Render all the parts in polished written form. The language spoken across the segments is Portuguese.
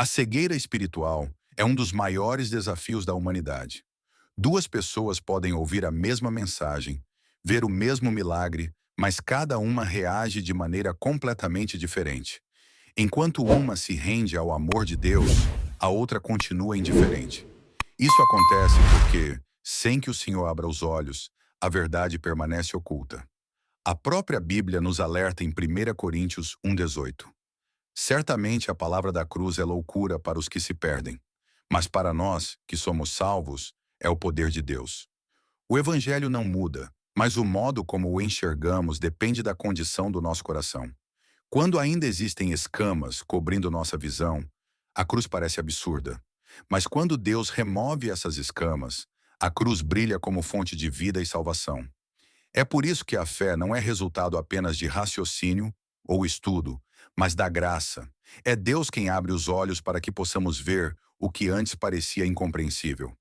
A cegueira espiritual é um dos maiores desafios da humanidade. Duas pessoas podem ouvir a mesma mensagem, ver o mesmo milagre, mas cada uma reage de maneira completamente diferente. Enquanto uma se rende ao amor de Deus, a outra continua indiferente. Isso acontece porque, sem que o Senhor abra os olhos, a verdade permanece oculta. A própria Bíblia nos alerta em 1 Coríntios 1,18. Certamente a palavra da cruz é loucura para os que se perdem, mas para nós, que somos salvos, é o poder de Deus. O Evangelho não muda, mas o modo como o enxergamos depende da condição do nosso coração. Quando ainda existem escamas cobrindo nossa visão, a cruz parece absurda. Mas quando Deus remove essas escamas, a cruz brilha como fonte de vida e salvação. É por isso que a fé não é resultado apenas de raciocínio ou estudo, mas da graça. É Deus quem abre os olhos para que possamos ver o que antes parecia incompreensível.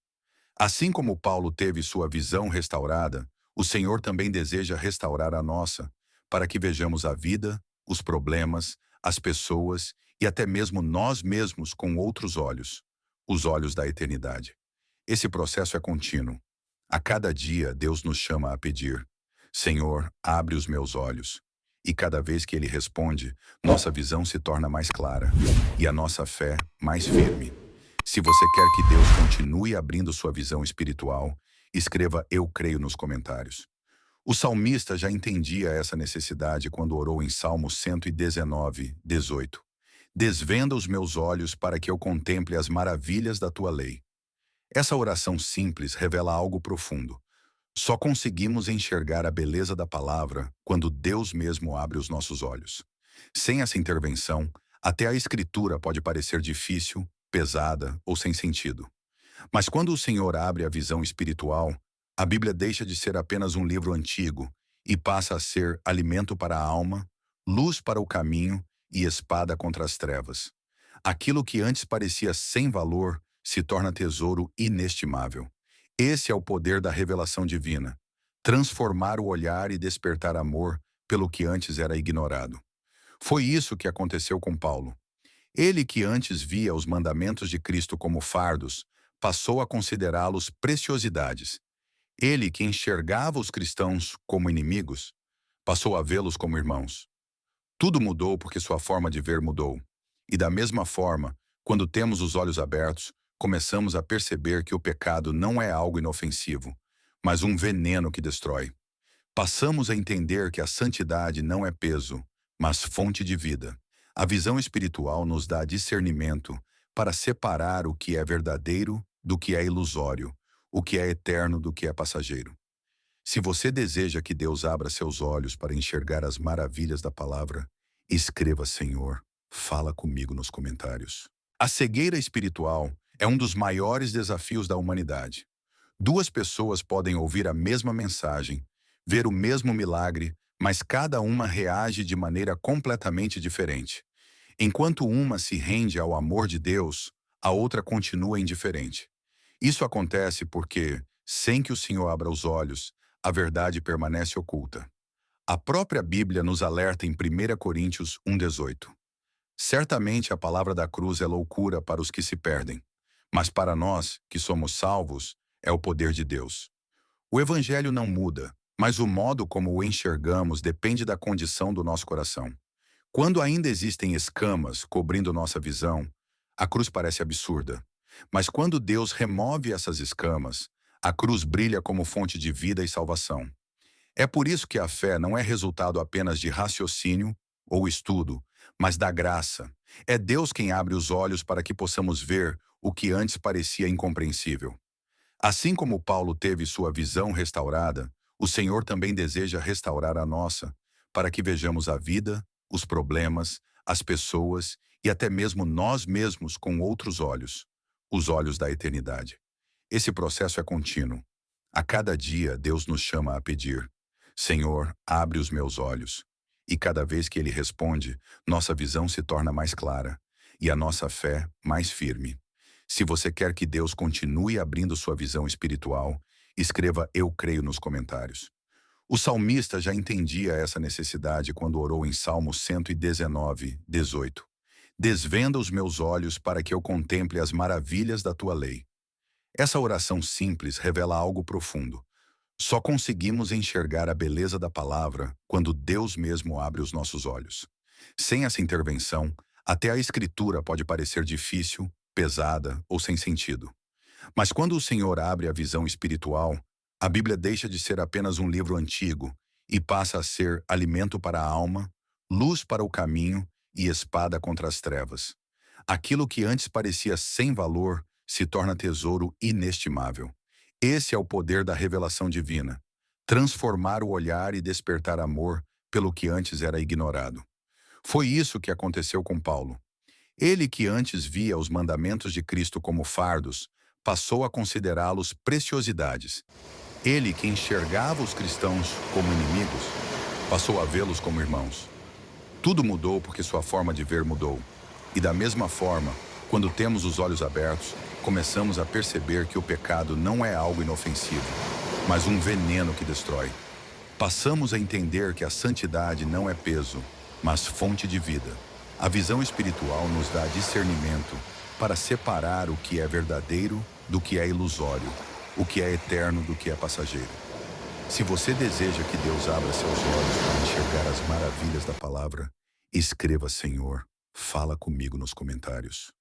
Assim como Paulo teve sua visão restaurada, o Senhor também deseja restaurar a nossa, para que vejamos a vida, os problemas, as pessoas e até mesmo nós mesmos com outros olhos, os olhos da eternidade. Esse processo é contínuo. A cada dia, Deus nos chama a pedir: Senhor, abre os meus olhos. E cada vez que Ele responde, nossa visão se torna mais clara e a nossa fé mais firme. Se você quer que Deus continue abrindo sua visão espiritual, escreva "Eu creio" nos comentários. O salmista já entendia essa necessidade quando orou em Salmo 119, 18. Desvenda os meus olhos para que eu contemple as maravilhas da tua lei. Essa oração simples revela algo profundo. Só conseguimos enxergar a beleza da palavra quando Deus mesmo abre os nossos olhos. Sem essa intervenção, até a escritura pode parecer difícil, pesada ou sem sentido. Mas quando o Senhor abre a visão espiritual, a Bíblia deixa de ser apenas um livro antigo e passa a ser alimento para a alma, luz para o caminho e espada contra as trevas. Aquilo que antes parecia sem valor se torna tesouro inestimável. Esse é o poder da revelação divina: transformar o olhar e despertar amor pelo que antes era ignorado. Foi isso que aconteceu com Paulo. Ele, que antes via os mandamentos de Cristo como fardos, passou a considerá-los preciosidades. Ele, que enxergava os cristãos como inimigos, passou a vê-los como irmãos. Tudo mudou porque sua forma de ver mudou. E da mesma forma, quando temos os olhos abertos, começamos a perceber que o pecado não é algo inofensivo, mas um veneno que destrói. Passamos a entender que a santidade não é peso, mas fonte de vida. A visão espiritual nos dá discernimento para separar o que é verdadeiro do que é ilusório, o que é eterno do que é passageiro. Se você deseja que Deus abra seus olhos para enxergar as maravilhas da palavra, escreva: Senhor, fala comigo nos comentários. A cegueira espiritual é um dos maiores desafios da humanidade. Duas pessoas podem ouvir a mesma mensagem, ver o mesmo milagre, mas cada uma reage de maneira completamente diferente. Enquanto uma se rende ao amor de Deus, a outra continua indiferente. Isso acontece porque, sem que o Senhor abra os olhos, a verdade permanece oculta. A própria Bíblia nos alerta em 1 Coríntios 1,18. Certamente a palavra da cruz é loucura para os que se perdem, mas para nós, que somos salvos, é o poder de Deus. O Evangelho não muda, mas o modo como o enxergamos depende da condição do nosso coração. Quando ainda existem escamas cobrindo nossa visão, a cruz parece absurda. Mas quando Deus remove essas escamas, a cruz brilha como fonte de vida e salvação. É por isso que a fé não é resultado apenas de raciocínio ou estudo, mas da graça. É Deus quem abre os olhos para que possamos ver o que antes parecia incompreensível. Assim como Paulo teve sua visão restaurada, o Senhor também deseja restaurar a nossa, para que vejamos a vida, os problemas, as pessoas e até mesmo nós mesmos com outros olhos, os olhos da eternidade. Esse processo é contínuo. A cada dia, Deus nos chama a pedir: Senhor, abre os meus olhos. E cada vez que Ele responde, nossa visão se torna mais clara e a nossa fé mais firme. Se você quer que Deus continue abrindo sua visão espiritual, escreva "Eu creio" nos comentários. O salmista já entendia essa necessidade quando orou em Salmo 119, 18. Desvenda os meus olhos para que eu contemple as maravilhas da tua lei. Essa oração simples revela algo profundo. Só conseguimos enxergar a beleza da palavra quando Deus mesmo abre os nossos olhos. Sem essa intervenção, até a escritura pode parecer difícil, pesada ou sem sentido. Mas quando o Senhor abre a visão espiritual, a Bíblia deixa de ser apenas um livro antigo e passa a ser alimento para a alma, luz para o caminho e espada contra as trevas. Aquilo que antes parecia sem valor se torna tesouro inestimável. Esse é o poder da revelação divina: transformar o olhar e despertar amor pelo que antes era ignorado. Foi isso que aconteceu com Paulo. Ele que antes via os mandamentos de Cristo como fardos, passou a considerá-los preciosidades. Ele que enxergava os cristãos como inimigos, passou a vê-los como irmãos. Tudo mudou porque sua forma de ver mudou. E da mesma forma, quando temos os olhos abertos, começamos a perceber que o pecado não é algo inofensivo, mas um veneno que destrói. Passamos a entender que a santidade não é peso, mas fonte de vida. A visão espiritual nos dá discernimento para separar o que é verdadeiro do que é ilusório, o que é eterno do que é passageiro. Se você deseja que Deus abra seus olhos para enxergar as maravilhas da palavra, escreva: Senhor, fala comigo nos comentários.